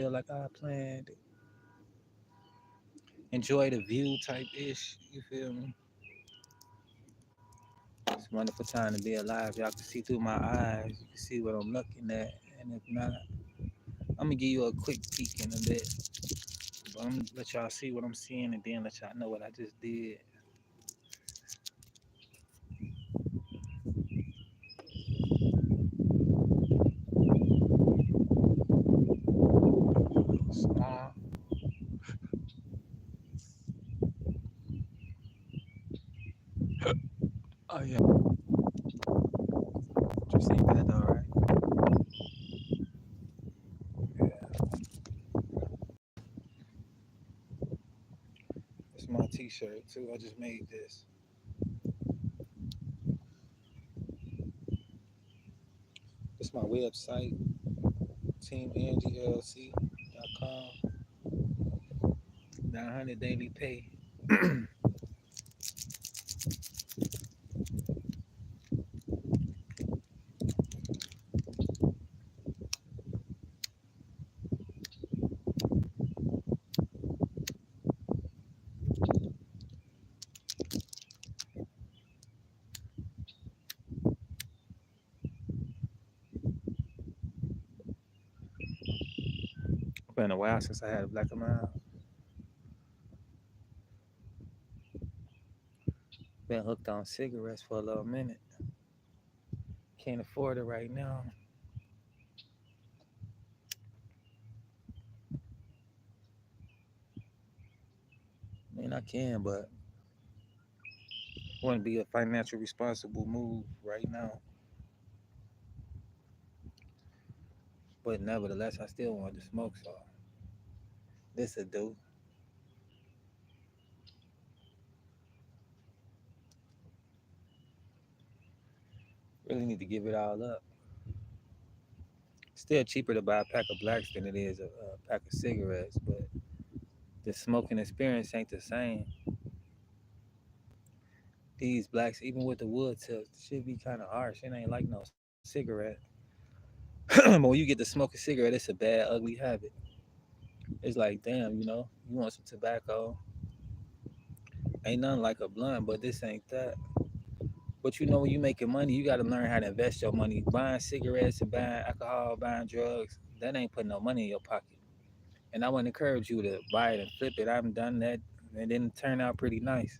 feel like I planned it. Enjoy the view type ish. You feel me? It's a wonderful time to be alive. Y'all can see through my eyes. You can see what I'm looking at. And if not, I'm gonna give you a quick peek in a bit. But I'm gonna let y'all see what I'm seeing and then let y'all know what I just did. Small. Oh yeah. Just ain't bad though, right? Yeah. It's my t-shirt too. I just made this. It's my website, Team Angie LLC.com. 900 daily pay. It's been a while since I had a black amount. Been hooked on cigarettes for a little minute. Can't afford it right now. I mean, I can, but it wouldn't be a financial responsible move right now. But nevertheless, I still want to smoke, so this will do. Really need to give it all up. Still cheaper to buy a pack of blacks than it is a pack of cigarettes, but the smoking experience ain't the same. These blacks, even with the wood tips, should be kind of harsh. It ain't like no cigarette. But when you get to smoke a cigarette, it's a bad, ugly habit. It's like, damn, you want some tobacco. Ain't nothing like a blunt, but this ain't that. But when you making money, you got to learn how to invest your money. Buying cigarettes and buying alcohol, buying drugs, that ain't putting no money in your pocket. And I would encourage you to buy it and flip it. I've done that, and then it turned out pretty nice.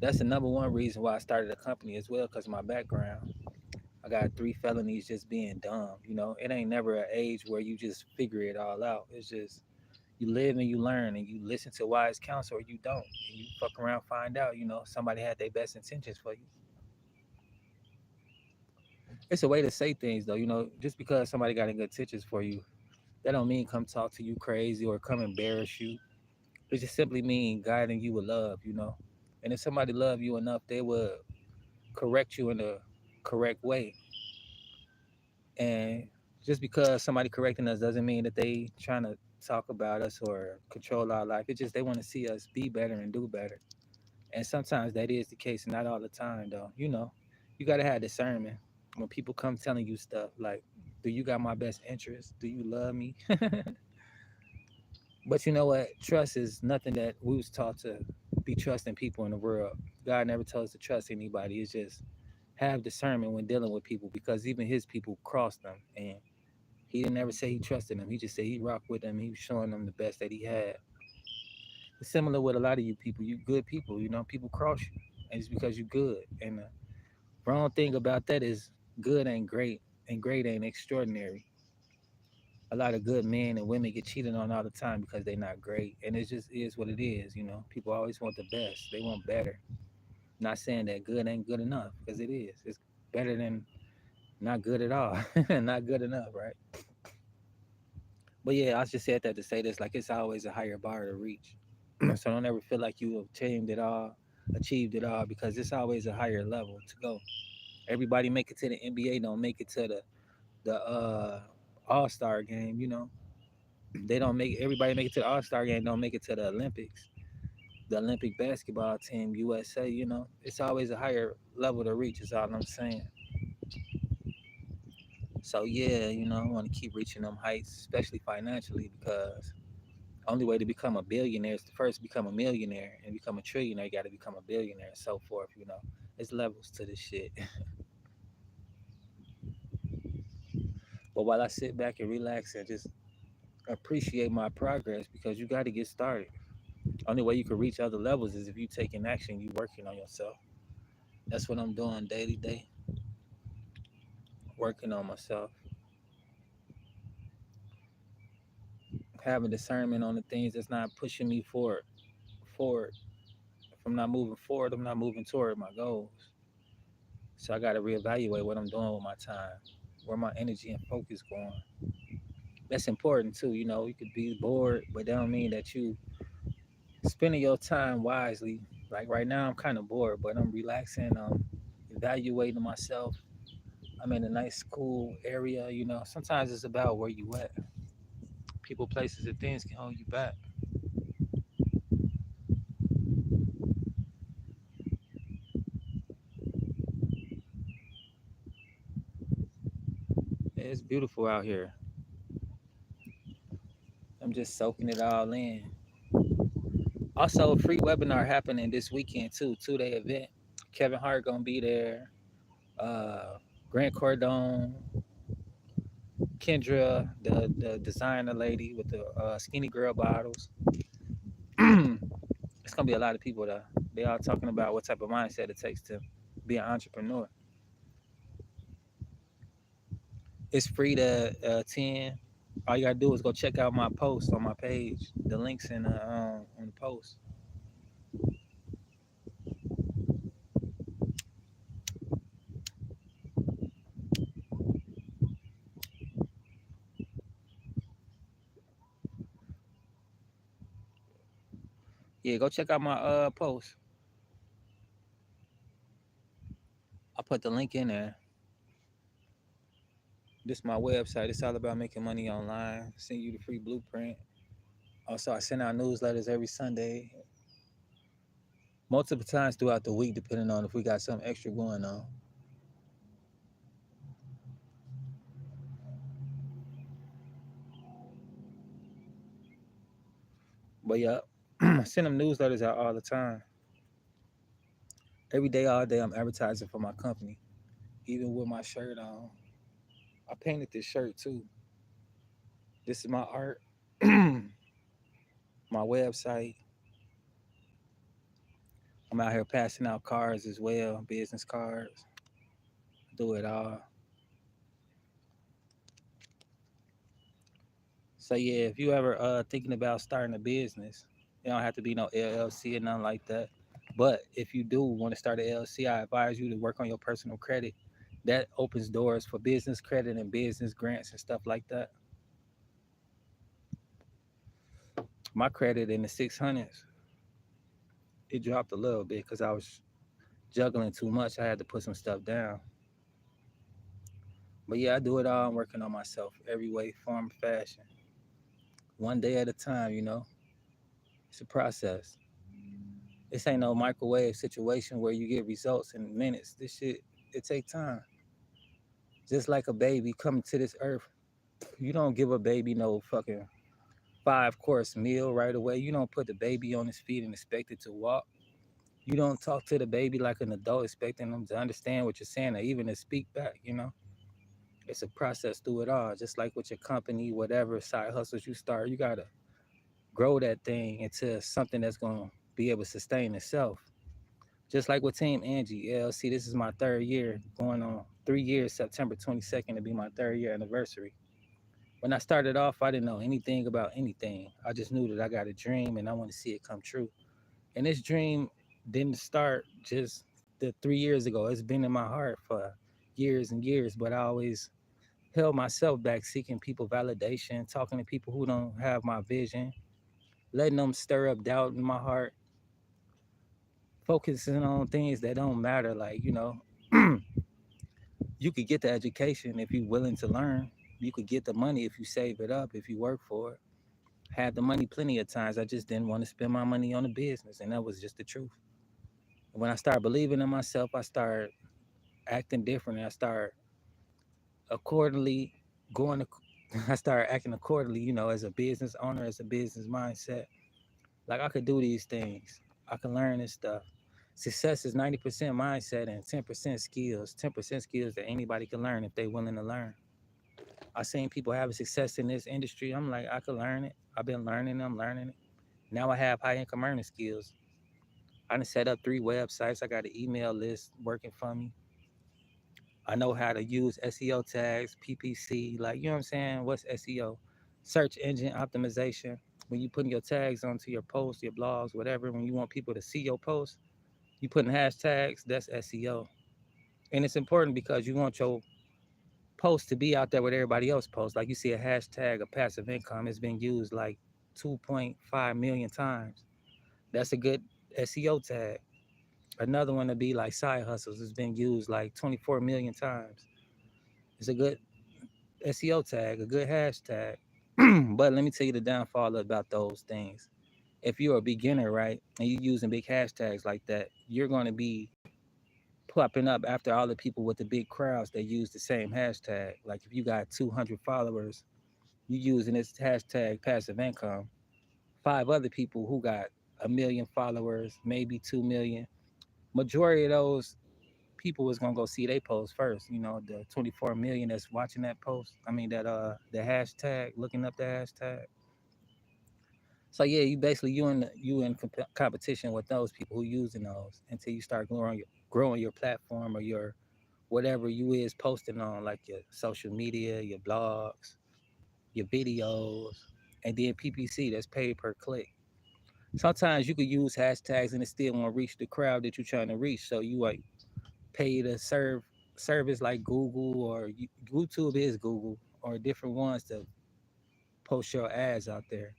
That's the number one reason why I started a company as well, because my background. I got 3 felonies just being dumb. It ain't never an age where you just figure it all out. It's just you live and you learn and you listen to wise counsel or you don't. And you fuck around, find out, somebody had their best intentions for you. It's a way to say things though, just because somebody got good intentions for you, that don't mean come talk to you crazy or come embarrass you. It just simply mean guiding you with love. And if somebody love you enough, they will correct you in the correct way. And just because somebody correcting us doesn't mean that they trying to talk about us or control our life. It's just they want to see us be better and do better. And sometimes that is the case, not all the time though. You gotta have discernment when people come telling you stuff like, "Do you got my best interest? Do you love me?" But you know what? Trust is nothing that we was taught to be trusting people in the world. God never told us to trust anybody. It's just have discernment when dealing with people because even His people crossed them, and He didn't ever say He trusted them. He just said He rocked with them. He was showing them the best that He had. It's similar with a lot of you people. You good people. People cross you, and it's because you good. And the wrong thing about that is good ain't great, and great ain't extraordinary. A lot of good men and women get cheated on all the time because they're not great, and it just is what it is. People always want the best. They want better. Not saying that good ain't good enough because it is. It's better than not good at all. Not good enough, right? But yeah, I just said that to say this. Like it's always a higher bar to reach. So don't ever feel like you obtained it all, achieved it all, because it's always a higher level to go. Everybody make it to the NBA, don't make it to the All-Star game. They don't make everybody make it to the All-Star game, don't make it to the Olympics. The Olympic basketball team, USA. It's always a higher level to reach. Is all I'm saying. So yeah, I want to keep reaching them heights, especially financially, because only way to become a billionaire is to first become a millionaire and become a trillionaire. You got to become a billionaire and so forth. It's levels to this shit. But while I sit back and relax and just appreciate my progress, because you got to get started. Only way you can reach other levels is if you taking action, you working on yourself. That's what I'm doing daily day, working on myself, having discernment on the things that's not pushing me forward. Forward. If I'm not moving forward, I'm not moving toward my goals. So I got to reevaluate what I'm doing with my time, where my energy and focus going. That's important too. You could be bored, but that don't mean that you spending your time wisely. Like right now, I'm kind of bored, but I'm relaxing. Evaluating myself. I'm in a nice, cool area. Sometimes it's about where you at. People, places, and things can hold you back. Yeah, it's beautiful out here. I'm just soaking it all in. Also, a free webinar happening this weekend too. 2-day event. Kevin Hart gonna be there. Uh, Grant Cardone, Kendra, the designer lady with the skinny girl bottles. It's gonna be a lot of people there. They all talking about what type of mindset it takes to be an entrepreneur. It's free to attend. All you gotta do is go check out my post on my page. The links on the post. Yeah, go check out my post. I put the link in there. This is my website. It's all about making money online. Send you the free blueprint. Also, I send out newsletters every Sunday, multiple times throughout the week, depending on if we got something extra going on. But yeah, I send them newsletters out all the time. Every day, all day, I'm advertising for my company, even with my shirt on. I painted this shirt too. This is my art, my website. I'm out here passing out cards as well, business cards. Do it all. So yeah, if you ever thinking about starting a business, it don't have to be no LLC or nothing like that. But if you do want to start an LLC, I advise you to work on your personal credit. That opens doors for business credit and business grants and stuff like that. My credit in the 600s, it dropped a little bit because I was juggling too much. I had to put some stuff down. But yeah, I do it all. I'm working on myself every way, form, fashion. One day at a time. It's a process. This ain't no microwave situation where you get results in minutes. This shit, it take time. Just like a baby coming to this earth, you don't give a baby no fucking 5-course meal right away. You don't put the baby on his feet and expect it to walk. You don't talk to the baby like an adult, expecting them to understand what you're saying or even to speak back. It's a process through it all. Just like with your company, whatever side hustles you start, you gotta grow that thing into something that's gonna be able to sustain itself. Just like with Team Angie LLC, this is my third year, going on 3 years, September 22nd to be my third year anniversary. When I started off, I didn't know anything about anything. I just knew that I got a dream and I want to see it come true. And this dream didn't start just the 3 years ago. It's been in my heart for years and years, but I always held myself back, seeking people validation, talking to people who don't have my vision, letting them stir up doubt in my heart, focusing on things that don't matter. Like, you could get the education if you're willing to learn. You could get the money if you save it up, if you work for it. Had the money plenty of times. I just didn't want to spend my money on a business, and that was just the truth. When I started believing in myself, I started acting different. And I started accordingly, going to, I started acting accordingly, as a business owner, as a business mindset. Like I could do these things. I can learn this stuff. Success is 90% mindset and 10% skills. 10% skills that anybody can learn if they're willing to learn. I've seen people having success in this industry. I'm like, I could learn it. I've been learning. I'm learning it. Now I have high income earning skills. I done set up 3 websites. I got an email list working for me. I know how to use SEO tags, PPC, like, you know what I'm saying? What's SEO? Search engine optimization. When you putting your tags onto your posts, your blogs, whatever, when you want people to see your posts, you putting hashtags, that's SEO. And it's important because you want your post to be out there with everybody else posts. Like you see a hashtag of passive income, it's been used like 2.5 million times. That's a good SEO tag. Another one to be like side hustles, it's been used like 24 million times. It's a good SEO tag, a good hashtag. But let me tell you the downfall about those things. If you're a beginner, right, and you're using big hashtags like that, you're going to be popping up after all the people with the big crowds that use the same hashtag. Like if you got 200 followers, you using this hashtag passive income. 5 other people who got 1 million followers, maybe 2 million. Majority of those people is gonna go see they post first. The 24 million that's watching that post. I mean that the hashtag, looking up the hashtag. So yeah, you in competition with those people who using those until you start growing your platform or your whatever you is posting on, like your social media, your blogs, your videos, and then PPC, that's paid per click. Sometimes you could use hashtags and it still won't reach the crowd that you're trying to reach. So you like pay to serve service like Google or YouTube is Google or different ones to post your ads out there.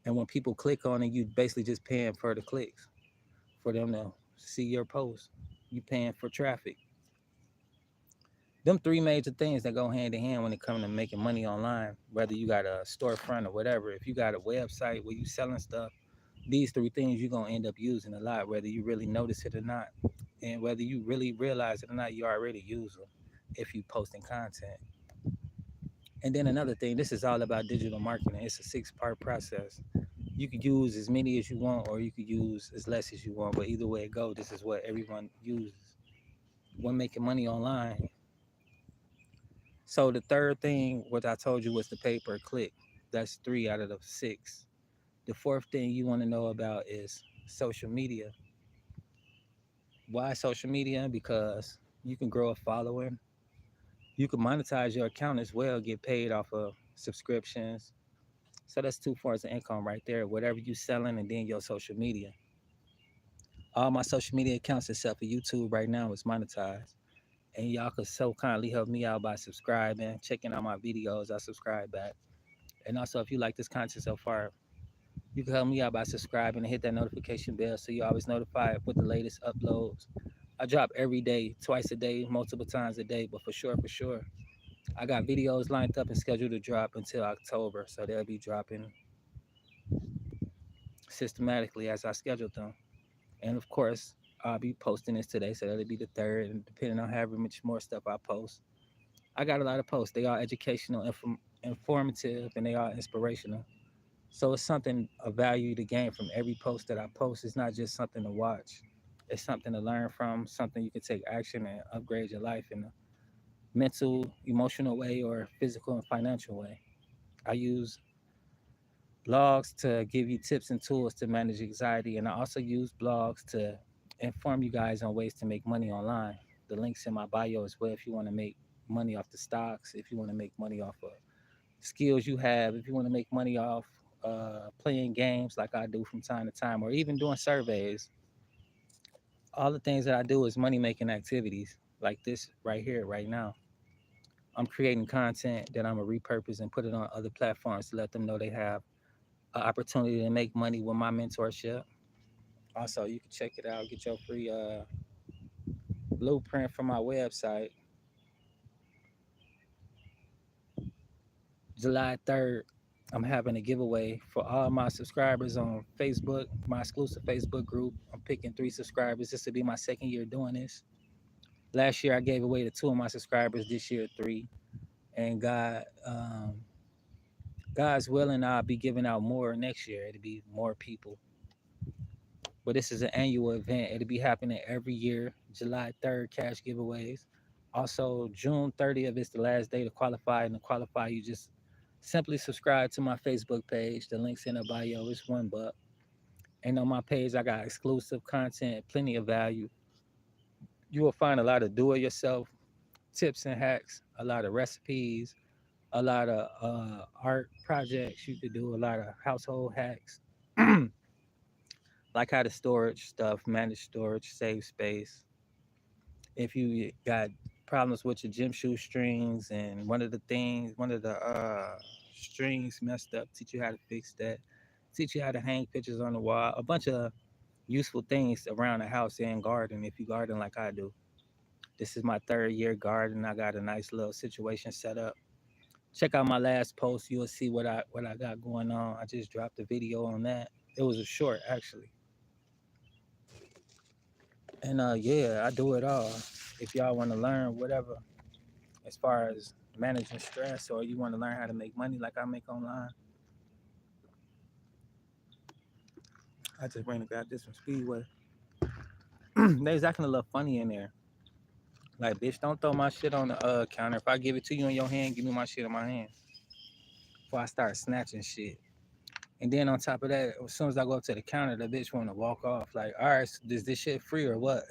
And when people click on it, you basically just paying for the clicks for them to see your post. You paying for traffic. Them 3 major things that go hand in hand when it comes to making money online, whether you got a storefront or whatever. If you got a website where you selling stuff, these 3 things you're gonna end up using a lot, whether you really notice it or not. And whether you really realize it or not, you already use them if you posting content. And then another thing, this is all about digital marketing. It's a 6-part process. You could use as many as you want or you could use as less as you want, but either way it go, this is what everyone uses when making money online. So the third thing, what I told you, was the pay per click. That's 3 out of the 6. The fourth thing you want to know about is social media. Why social media? Because you can grow a following. You can monetize your account as well, get paid off of subscriptions. So that's 2 forms of income right there. Whatever you selling and then your social media. All my social media accounts except for YouTube right now is monetized. And y'all could so kindly help me out by subscribing, checking out my videos. I subscribe back. And also, if you like this content so far, you can help me out by subscribing and hit that notification bell so you're always notified with the latest uploads. I drop every day, twice a day, multiple times a day, but for sure, I got videos lined up and scheduled to drop until October. So they'll be dropping systematically as I scheduled them. And of course, I'll be posting this today, so that'll be the third. And depending on however much more stuff I post, I got a lot of posts. They are educational, informative, and they are inspirational. So it's something of value to gain from every post that I post. It's not just something to watch. It's something to learn from, something you can take action and upgrade your life in a mental, emotional way or physical and financial way. I use blogs to give you tips and tools to manage anxiety, and I also use blogs to inform you guys on ways to make money online. The links in my bio as well if you want to make money off the stocks, if you want to make money off of skills you have, if you want to make money off playing games like I do from time to time, or even doing surveys. All the things that I do is money making activities like this right here, right now. I'm creating content that I'm going to repurpose and put it on other platforms to let them know they have an opportunity to make money with my mentorship. Also, you can check it out, get your free blueprint from my website. July 3rd, I'm having a giveaway for all my subscribers on Facebook, my exclusive Facebook group. I'm picking 3 subscribers. This will be my second year doing this. Last year I gave away to two of my subscribers. This year three, and God's willing, I'll be giving out more next year. It'll be more people. But this is an annual event. It'll be happening every year. July 3rd, cash giveaways. Also, June 30th is the last day to qualify. And to qualify, you just simply subscribe to my Facebook page. The link's in the bio. It's $1. And on my page, I got exclusive content, plenty of value. You will find a lot of do-it-yourself tips and hacks, a lot of recipes, a lot of art projects you could do, a lot of household hacks, like how to storage stuff, manage storage, save space. If you got problems with your gym shoe strings and one of the strings messed up, teach you how to fix that. Teach you how to hang pictures on the wall. A bunch of useful things around the house and garden if you garden like I do. This is my third year garden. I got a nice little situation set up. Check out my last post. You'll see what I got going on. I just dropped a video on that. It was a short actually. And yeah, I do it all. If y'all want to learn whatever as far as managing stress or you want to learn how to make money like I make online, I just ran and grabbed this from Speedway. They was acting a little funny in there. Like, bitch, don't throw my shit on the counter. If I give it to you in your hand, give me my shit in my hand. Before I start snatching shit. And then on top of that, as soon as I go up to the counter, the bitch want to walk off. Like, all right, so is this shit free or what?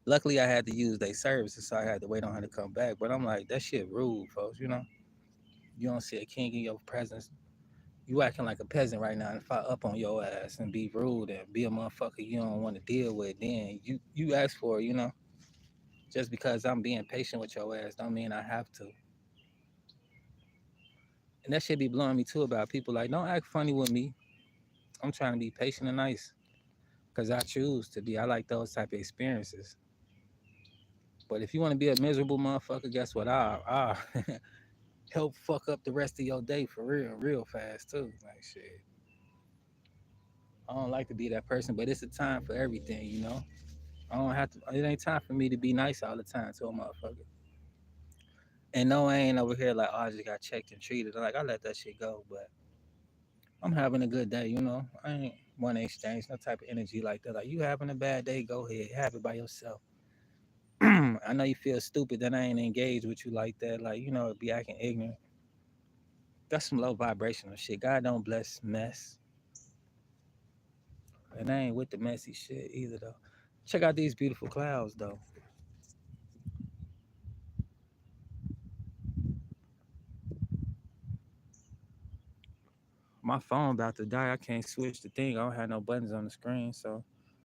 Luckily, I had to use their services, so I had to wait on her to come back. But I'm like, that shit rude, folks. You know, you don't see a king in your presence. You acting like a peasant right now. And if I up on your ass and be rude and be a motherfucker you don't want to deal with, then you ask for it. You know, just because I'm being patient with your ass, don't mean I have to. And that shit be blowing me too about people like, don't act funny with me. I'm trying to be patient and nice because I choose to be. I like those type of experiences. But if you want to be a miserable motherfucker, guess what? I'll help fuck up the rest of your day for real, real fast too. Like shit. I don't like to be that person, but it's a time for everything, you know. I don't have to. It ain't time for me to be nice all the time to a motherfucker. And no, I ain't over here like, oh, I just got checked and treated. Like I let that shit go, but I'm having a good day, you know. I ain't want to exchange no type of energy like that. Like you having a bad day, go ahead, have it by yourself. I know you feel stupid that I ain't engaged with you like that. Like, you know, be acting ignorant. That's some low vibrational shit. God don't bless mess. And I ain't with the messy shit either though. Check out these beautiful clouds though. My phone about to die. I can't switch the thing. I don't have no buttons on the screen, so